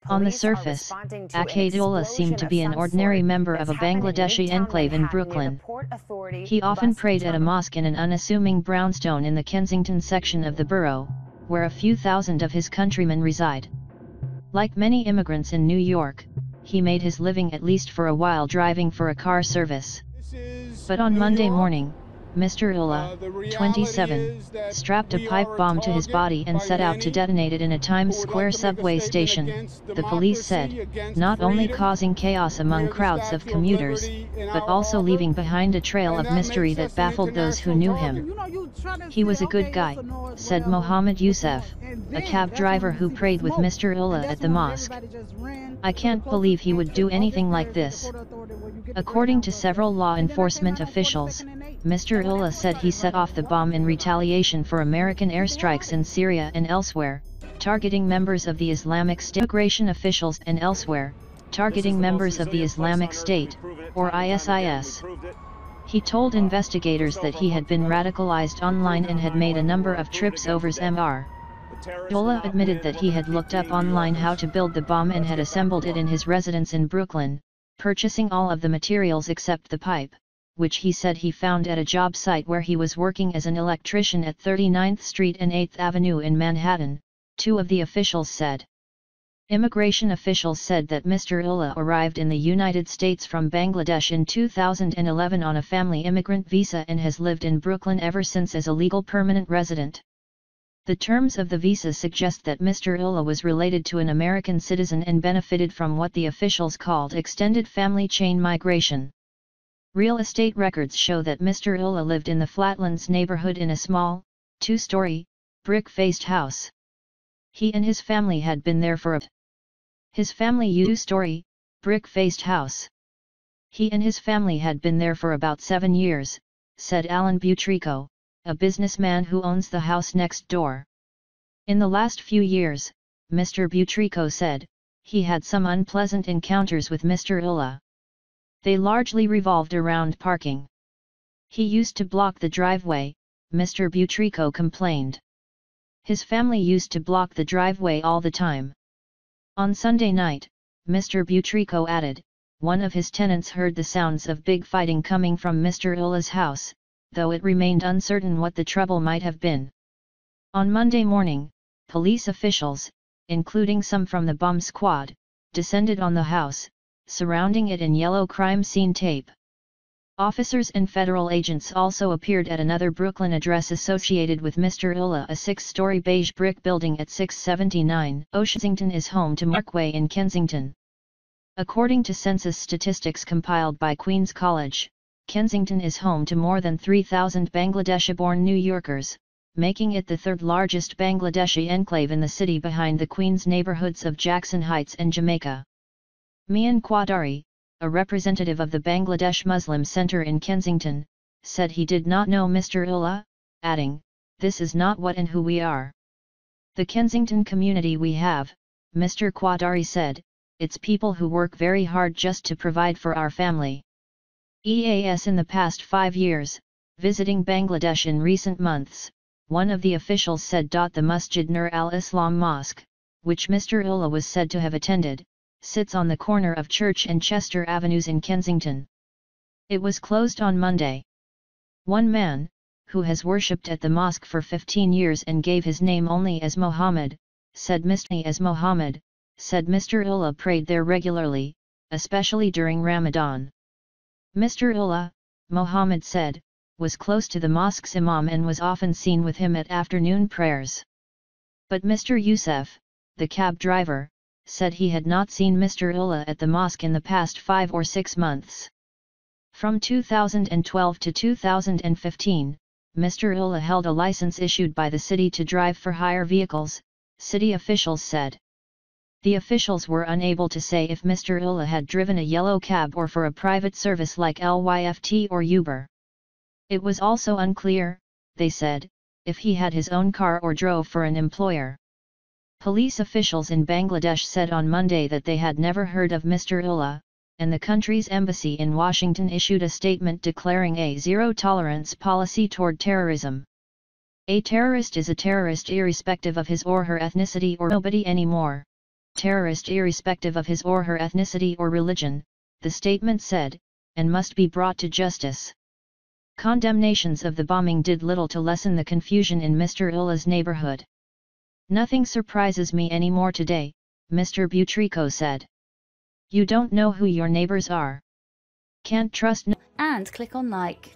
On the surface, Akayed Ullah seemed to be an ordinary member of a Bangladeshi enclave in Brooklyn. He often prayed at a mosque in an unassuming brownstone in the Kensington section of the borough, where a few thousand of his countrymen reside. Like many immigrants in New York, he made his living at least for a while driving for a car service. But on Monday morning, Mr. Ullah, 27, strapped a pipe bomb to his body and set out to detonate it in a Times Square subway station, the police said, not only causing chaos among crowds of commuters, but also leaving behind a trail of mystery that baffled those who knew him. He was a good guy, said Mohammad Yousuf, a cab driver who prayed with Mr. Ullah at the mosque. I can't believe he would do anything like this. According to several law enforcement officials, Mr. Ullah said he set off the bomb in retaliation for American airstrikes in Syria and elsewhere, targeting members of the Islamic State. Immigration officials and elsewhere, targeting members of the Islamic State, or ISIS. He told investigators that he had been radicalized online and had made a number of trips over Mr. Ullah admitted that he had looked up online how to build the bomb and had assembled it in his residence in Brooklyn, purchasing all of the materials except the pipe, which he said he found at a job site where he was working as an electrician at 39th Street and 8th Avenue in Manhattan, two of the officials said. Immigration officials said that Mr. Ullah arrived in the United States from Bangladesh in 2011 on a family immigrant visa and has lived in Brooklyn ever since as a legal permanent resident. The terms of the visa suggest that Mr. Ullah was related to an American citizen and benefited from what the officials called extended family chain migration. Real estate records show that Mr. Ullah lived in the Flatlands neighborhood in a small, two-story, brick-faced house. He and his family had been there for his family two-story, brick-faced house. He and his family had been there for about 7 years, said Alan Butrico, a businessman who owns the house next door. In the last few years, Mr. Butrico said, he had some unpleasant encounters with Mr. Ullah. They largely revolved around parking. He used to block the driveway, Mr. Butrico complained. His family used to block the driveway all the time. On Sunday night, Mr. Butrico added, one of his tenants heard the sounds of big fighting coming from Mr. Ullah's house, though it remained uncertain what the trouble might have been. On Monday morning, police officials, including some from the bomb squad, descended on the house, surrounding it in yellow crime scene tape. Officers and federal agents also appeared at another Brooklyn address associated with Mr. Ullah, a 6-story beige brick building at 679 Kensington is home to Markway in Kensington. According to census statistics compiled by Queen's College, Kensington is home to more than 3,000 Bangladeshi-born New Yorkers, making it the third largest Bangladeshi enclave in the city behind the Queens neighborhoods of Jackson Heights and Jamaica. Mian Qadari, a representative of the Bangladesh Muslim Center in Kensington, said he did not know Mr. Ullah, adding, "This is not what and who we are. The Kensington community we have," Mr. Qadari said, "it's people who work very hard just to provide for our family." EAS in the past 5 years, visiting Bangladesh in recent months, one of the officials said. The Masjid Nur al-Islam Mosque, which Mr. Ullah was said to have attended, sits on the corner of Church and Chester Avenues in Kensington. It was closed on Monday. One man, who has worshipped at the mosque for 15 years and gave his name only as Mohammed, said Mr. Ullah prayed there regularly, especially during Ramadan. Mr. Ullah, Mohammed said, was close to the mosque's imam and was often seen with him at afternoon prayers. But Mr. Yousuf, the cab driver, said he had not seen Mr. Ullah at the mosque in the past 5 or 6 months. From 2012 to 2015, Mr. Ullah held a license issued by the city to drive for hire vehicles, city officials said. The officials were unable to say if Mr. Ullah had driven a yellow cab or for a private service like Lyft or Uber. It was also unclear, they said, if he had his own car or drove for an employer. Police officials in Bangladesh said on Monday that they had never heard of Mr. Ullah, and the country's embassy in Washington issued a statement declaring a zero-tolerance policy toward terrorism. A terrorist is a terrorist irrespective of his or her ethnicity or nobody anymore. terrorist irrespective of his or her ethnicity or religion, the statement said, and must be brought to justice. Condemnations of the bombing did little to lessen the confusion in Mr. Ullah's neighborhood. "Nothing surprises me anymore today," Mr. Butrico said. "You don't know who your neighbors are. Can't trust no." And click on like.